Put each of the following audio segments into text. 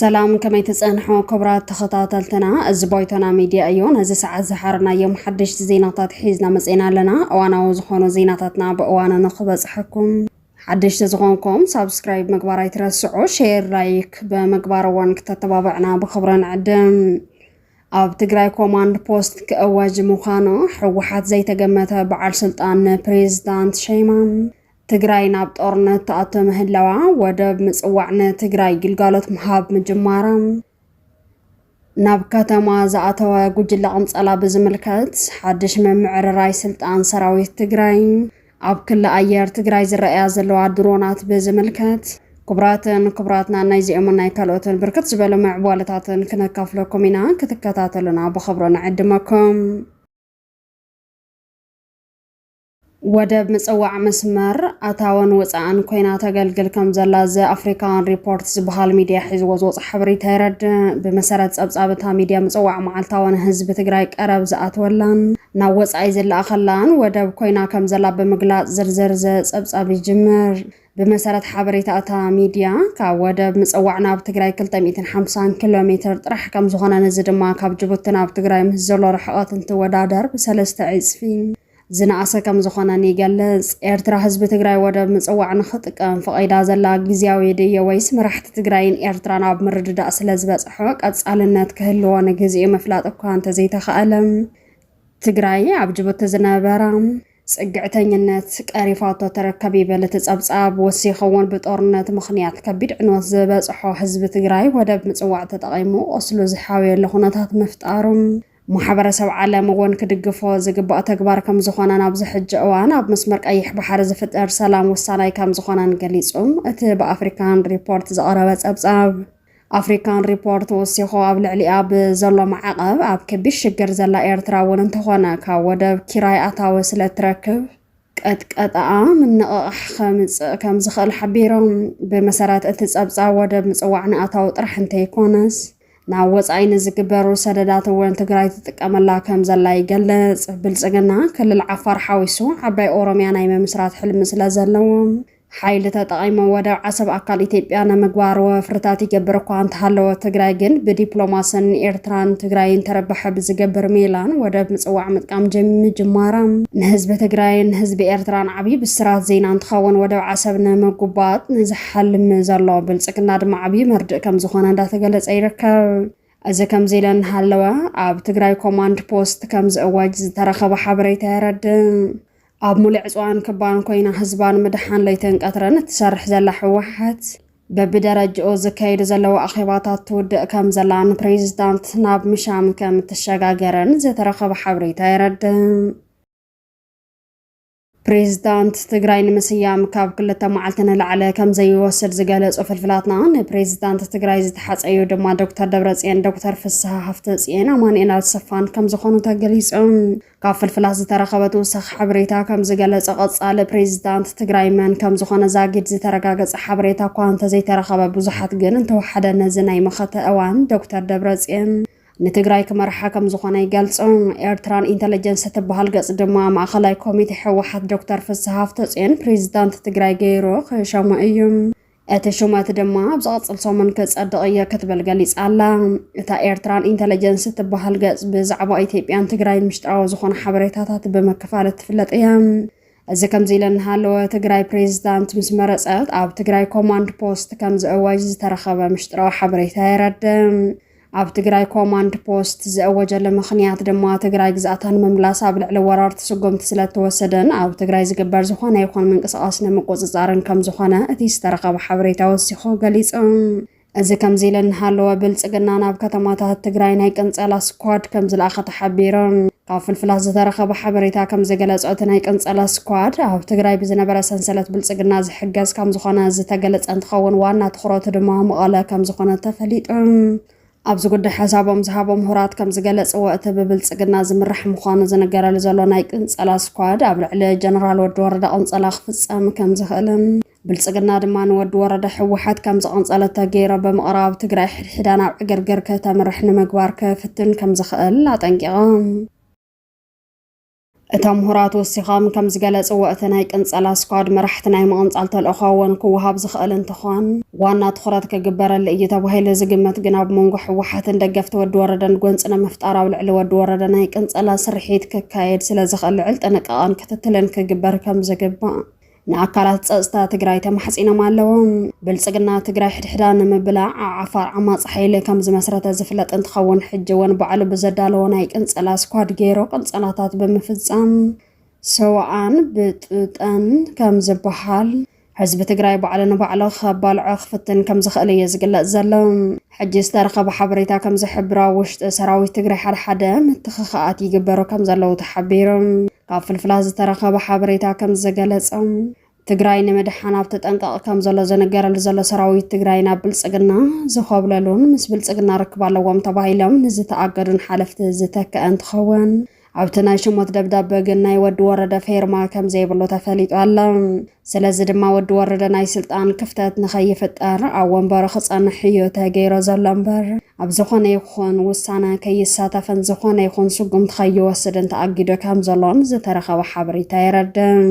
سلام كما يتصنحوا كبرات تخطاتلتنا الزبايتنا ميديا أيون هذا ساعة زحرنا يوم حدش زيناتات حيزنا مسئنا لنا وانا وزخونو زيناتاتنا بقوانا نخبز حكم حدش تزغونكم سابسكرايب مقبارا يترسعوا شير لايك بمقبارا وانك تتبابعنا بخبران عدم أب تقراي كوماند بوست كأواج مخانو حوحات زي تقمتها بعال سلطان بريزدانت شيمان تقراي نابط أورنت تقاطو مهلوا ودب مصوعنا تقراي قلقالت محاب مجمارا ناب كاتما زعاتوا قجل أمسألا بزملكات حدش من معرراي سلطان سراوي تقراي أب كل أيار تقراي زرقيا زلوا درونات بزملكات كبراتنا نايزي أمنا يكالوتن بركت زبالو معبوالتاتن كنا كافلوكم إنا كتكاتاتلنا بخبرنا عدمكم ودب مصوع مسمر أتاون وصعن كوينا تقلقل كم زلازة أفريكان ريبورتس بحال ميديا حيز وزوص حبري تيرد بمسارات أبصابتها ميديا مصوع مع التاون هزب تقرايك أرب زقات ولان ناوص عايز اللي أخلان ودب كوينا كم زلا بمقلات زرزرزة أبصابي جمر بمسارات حبري تاتا ميديا كودب مصوعنا بتقراي كلتا 250 كيلومتر طرح كم زغانا نزد ما كاب جبوتنا بتقراي مهزلو رحقات انت ودادر بسلسة عزفين زناقص كم زخنا نيجلس إرترا حزب تجراي ودب مصوع نخطك فقيدا زلا جزياوي دي ويس مرحت تجراين إرترا ناب مرد دأس لزبس حق أتسأل النت كهلو أنا جزء مفلات أكوان تزيت خالم تجراي عبجبت زنابرام سقعتني النت كاريفاتو تركبي بلتتصابصاب وسيخون بطورنت مخنيات كبير عنو زبس حزب تجراي ودب مصوع تتقيمو أصله زحاوي لخونتات مفتارم محبرسب عالم وان كدقفو زقباء تقبار كم زخوانا نابز حج اوانا بمسمرك ايح بحر زفتر سلام والساناي كم زخوانا نقليسهم اتب افريكان ريبورت زقربت ابصاب افريكان ريبورت وسيخو ابلعلي اب زلو معاقب اب كبير شقر زلا ايرترا وننتخوانا كاودب كراي اتاو سلتركب قد من نقاح خمس كم زخل حبيرهم بمسارات اتتصابصا ودب مصوعنا اتاو طرح انتي كونس ناوص عين زقبرو سددات وين تግራይ تጥቀመላ ከም ዘላ ይገልጽ ብልጽግና ክልል ዓፋር ሓዊሱ ዓባይ ኦሮሚያ ናይ መምስራት ሕልም ስለ ዘለዎም ሓይል ተጠቂሞ ወደ ዓሰብ ኣካል ኢትዮጵያ ንምግባር ወፍርታት ይገብር እኳ እንተሃለወ ትግራይ ግን ብዲፕሎማስን ኤርትራን ትግራይን ተረባሐ ብዝገብር ሜላን ወደ ምጽዋዕ ምጥቃም ጅማራ ንህዝቢ ትግራይን ህዝቢ ኤርትራን ዓብይ ብስራት ዜና እንትኸውን ወደ ዓሰብ ንምጉባጥ ንዝሓልም ዘሎ ብልጽግና ድማ ዓብይ መርድእ ከም ዝኾነ እንዳተገለጸ ይርከብ እዚ ከም ዜለን ሃለወ ኣብ ትግራይ ኮማንድ ፖስት ከም ዝእዋጅ ዝተረኸበ ሓበሬታ የረድእ ኣብ ሙሉዕ ዕፅዋን ክባን ኮይና ህዝባን ምድሓን ለይተን ቀትረን ትሰርሕ ዘላ ሕወሓት በብደረጅኡ ዝካየድ ዘለዎ ኣኼባታት ትውድእ ከም ዘላን ፕሬዚዳንት ናብ ምሻም ከም እትሸጋገረን ዝተረኸበ ሓበሬታ የረድእ بريزدانت تግራይ ንምስያም ካብ ክልተ መዓልቲ ንላዕለ ከም ዘይወስድ ዝገለጹ ፍልፍላትና ንፕሬዚዳንት ትግራይ ዝተሓጸዩ ድማ ዶክተር ደብረጽዮን ዶክተር ፍስሐ ሃፍተጽዮን ኣማኑኤል ኣሰፋን ከም ዝኾኑ ተገሊጾም ካብ ፍልፍላት ዝተረኸበቱ ውሳኽ ሓበሬታ ከም ዝገለጸ ቀጻሊ ፕሬዚዳንት ትግራይ መን ከም ዝኾነ ዛጊድ ዝተረጋገጸ ሓበሬታ እኳ እንተዘይተረኸበ ብዙሓት ግን እንተወሓደ ነዚ ናይ መኸተ እዋን ዶክተር ደብረጽዮን نتقراي كمرحة كم زخانة يقالصون إيرتران إنتليجنس تبهال قص دما مع خلاي كوميتي حوحات دكتور فسحة هفتسين بريزيدانت تقراي جيرو خيشاما أيوم أتشومات دما بزغط الصومن كز أدقية كتب الجليس على تا إيرتران إنتليجنس تبهال قص بزعبا إثيوبيان تقراي مشتراو زخانة حبريتات بمكفالة فلت أيام إذا كم زيلن هالو تقراي بريزيدانت مسمرس أو تقراي كوماند بوست كم زواج ترخبا مشتراو حبريتها يرد ኣብ ትግራይ ኮማንድ ፖስት ዝእወጀለ ምኽንያት ድማ ትግራይ ግዛእታን መምላስ ኣብ ልዕሊ ወራር ተሰጎምቲ ስለተወሰደን ኣብ ትግራይ ዝግበር ዝኾነ ይኹን ምንቅስቓስ ንምቁፅጻርን ከም ዝኾነ እቲ ዝተረኸበ ሓበሬታ ወሲኹ ገሊጾም እዚ ከም ዜለን ሃለወ ብልጽግና ናብ ከተማታት ትግራይ ናይ ቅንጸላ ስኳድ ከም ዝለኣኸ ተሓቢሮም ካብ ፍልፍላት ዝተረኸበ ሓበሬታ ከም ዝገለጸ እቲ ናይ ቅንጸላ ስኳድ ኣብ ትግራይ ብዝነበረ ሰንሰለት ብልጽግና ዝሕገዝ ከም ዝኾነ ዝተገለጸ እንትኸውን ዋና ትኹረቱ ድማ መቐለ ከም ዝኾነ ተፈሊጦም ኣብዚ ጉዳይ ሓሳቦም ዝሃቦም ምሁራት ከም ዝገለጽ ወእቲ ብብልጽግና ዝምራሕ ምዃኑ ዝነገረሉ ዘሎ ናይ ቅንጸላ ስኳድ ኣብ ልዕሊ ጀነራል ወዲ ወረዳ ቅንጸላ ክፍጸም ከም ዝኽእልን ብልጽግና ድማ ንወዲ ወረዳ ሕወሓት ከም ዝቐንጸለቶ ገይሮ ብምቕራብ ትግራይ ሕድሕዳ ናብ ዕግርግር ከተምርሕ ንምግባር ከፍትን ከም ዝኽእል ኣጠንቂቖም እቶም ምሁራት ወሲኾም ከም ዝገለጽዎ እቲ ናይ ቅንጸላ ስኳድ መራሕቲ ናይ ምቕንጻል ተልእኾ እውን ክወሃብ ዝኽእል እንትኾን ዋና ትኹረት ክግበረሉ እዩ ተባሂሉ ዝግመት ግን ኣብ መንጎ ሕወሓትን ደገፍቲ ወዲ ወረደን ጎንፂ ንምፍጣር ኣብ ልዕሊ ወዲ ወረደ ናይ ቅንጸላ ስርሒት ክካየድ ስለ ዝኽእል ልዕል ጥንቃቐን ክትትልን ክግበር ከም ዝግባእ ንኣካላት ጸጥታ ትግራይ ተማሕጺኖም ኣለዎም። ብልጽግና ትግራይ ሕድሕዳ ንምብላዕ ዓፋር ዓማጽ ሓይሊ ከም ዝመስረተ ዝፍለጥ እንትኸውን ሕጂ እውን ባዕሉ ብዘዳለዎ ናይ ቅንጸላ ስኳድ ገይሮ ቅንጸላታት ብምፍጻም ሰውኣን ብጥጠን ከም ዝበሃል ህዝቢ ትግራይ ባዕሉ ንባዕሉ ከባልዖ ክፍትን ከም ዝኽእል እዩ ዝግለጽ ዘሎ። ሕጂ ዝተረኸበ ሓበሬታ ከም ዝሕብራ ውሽጢ ሰራዊት ትግራይ ሓደ ምትኽኻኣት ይግበሩ ከም ዘለዉ ተሓቢሮም ካብ ፍልፍላት ዝተረኸበ ሓበሬታ ከም ዝገለጸም ትግራይ ንምድሓን ኣብ ተጠንቀቕ ከም ዘሎ ዝነገረሉ ዘሎ ሰራዊት ትግራይ ናብ ብልጽግና ዝኸብለሉን ምስ ብልጽግና ርክብ ኣለዎም ተባሂሎም ንዝተኣገዱን ሓለፍቲ ዝተክአ እንትኸውን ኣብቲ ናይ ሽሞት ደብዳቤ ግን ናይ ወዲ ወረደ ፌርማ ከም ዘይብሉ ተፈሊጡ ኣሎ። ስለዚ ድማ ወዲ ወረደ ናይ ስልጣን ክፍተት ንኸይፍጠር ኣብ ወንበሩ ክጸንሕ እዩ ተገይሮ ዘሎ እምበር ኣብ ዝኾነ ይኹን ውሳነ ከይሳተፍን ዝኾነ ይኹን ስጉምቲ ከይወስድን ተኣጊዱ ከም ዘሎን ዝተረኸበ ሓበሬታ የረድእ።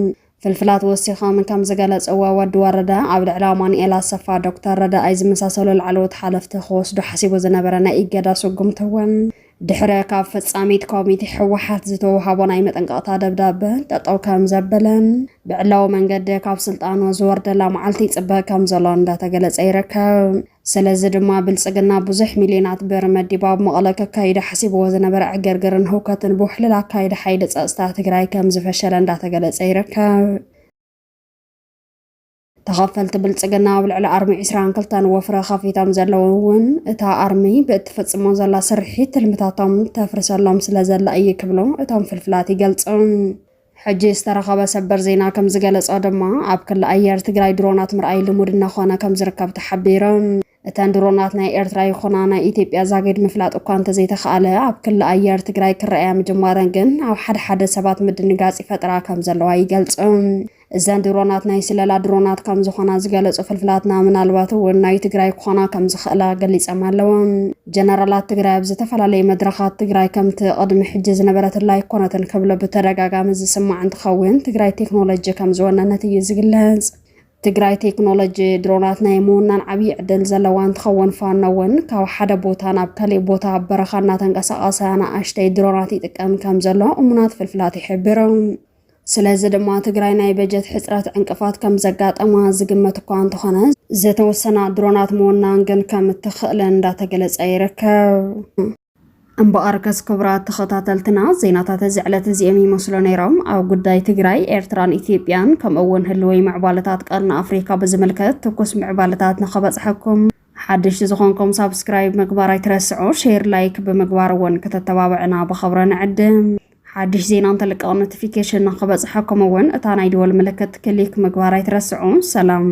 ፍልፍላት ወሲኾም ከም ዝገለጽዎ ወዲ ወረደ ኣብ ልዕሊ ኣማኑኤል ኣሰፋ ዶክተር ረዳኣይ ዝመሳሰሉ ላዕለዎት ሓለፍቲ ክወስዱ ሓሲቡ ዝነበረ ናይ ኢገዳ ስጉምቲ እውን ድሕሪ ካብ ፈጻሚት ኮሚቴ ሕወሓት ዝተወሃቦ ናይ መጠንቀቕታ ደብዳቤ ጠጠው ከም ዘበለን ብዕላዊ መንገዲ ካብ ስልጣኑ ዝወርደላ መዓልቲ ይጽበ ከም ዘሎ እንዳተገለጸ ይርከብ። ስለዚ ድማ ብልጽግና ብዙሕ ሚልዮናት ብር መዲባ ኣብ መቐለ ከካይዱ ሓሲብዎ ዝነበረ ዕግርግርን ህውከትን ብውሕልል ኣካይዲ ሓይሊ ጸጥታ ትግራይ ከም ዝፈሸለ እንዳተገለጸ ይርከብ። ተኸፈልቲ ብልጽግና ኣብ ልዕሊ ኣርሚ 22 ወፍረ ከፊቶም ዘለዉ እውን እታ ኣርሚ ብእትፈጽሞ ዘላ ስርሒት ትልምታቶም ተፍርሰሎም ስለ ዘላ እዩ ክብሎ እቶም ፍልፍላት ይገልጹ። ሕጂ ዝተረኸበ ሰበር ዜና ከም ዝገለጾ ድማ ኣብ ክልል ኣየር ትግራይ ድሮናት ምርኣይ ልሙድ እናኾነ ከም ዝርከብ ተሓቢሮም እተን ድሮናት ናይ ኤርትራ ይኹና ናይ ኢትዮጵያ ዛገድ ምፍላጥ እኳ እንተዘይተኸኣለ ኣብ ክልል ኣየር ትግራይ ክረኣያ ምጅማረን ግን ኣብ ሓደ ሰባት ምድንጋጽ ይፈጥራ ከም ዘለዋ ይገልጹ። እዘን ድሮናት ናይ ስለላ ድሮናት ከም ዝኾና ዝገለጹ ፍልፍላትና ምናልባት እውን ናይ ትግራይ ክኾና ከም ዝኽእላ ገሊፆም ኣለዎም። ጀነራላት ትግራይ ኣብ ዝተፈላለዩ መድረኻት ትግራይ ከምቲ ቅድሚ ሕጂ ዝነበረትላ ኣይኮነትን ክብሎ ብተደጋጋሚ ዝስማዕ እንትኸውን ትግራይ ቴክኖሎጂ ከም ዝወነነት እዩ ዝግለጽ። ትግራይ ቴክኖሎጂ ድሮናት ናይ ምውናን ዓብዪ ዕድል ዘለዋ እንትኸውን ፋኖ እውን ካብ ሓደ ቦታ ናብ ካሊእ ቦታ ኣብ በረኻ እናተንቀሳቐሰ ንኣሽተይ ድሮናት ይጥቀም ከም ዘሎ እሙናት ፍልፍላት ይሕብሮም። ስለዚ ድማ ትግራይ ናይ በጀት ሕፅረት ዕንቅፋት ከም ዘጋጠማ ዝግመት እኳ እንተኾነ ዝተወሰና ድሮናት ምውናን ግን ከም እትኽእል እንዳተገለጸ ይርከብ። እምበኣርከስ ክቡራት ተኸታተልትና ዜናታት እዚ ዕለት እዚኦም ይመስሉ ነይሮም። ኣብ ጉዳይ ትግራይ ኤርትራን ኢትዮጵያን ከምኡውን ህልወይ ምዕባለታት ቀርኒ ኣፍሪካ ብዝምልከት ትኩስ ምዕባለታት ንኸበፅሐኩም ሓድሽ ዝኾንኩም ሳብስክራይብ ምግባር ኣይትረስዑ፣ ሼር ላይክ ብምግባር እውን ከተተባብዕና ብኸብረ ንዕድም። ሓድሽ ዜና እንተልቀቕ ኖቲፊኬሽን ንኸበፅሐኩም እውን እታ ናይ ደወል ምልክት ክሊክ ምግባር ኣይትረስዑ። ሰላም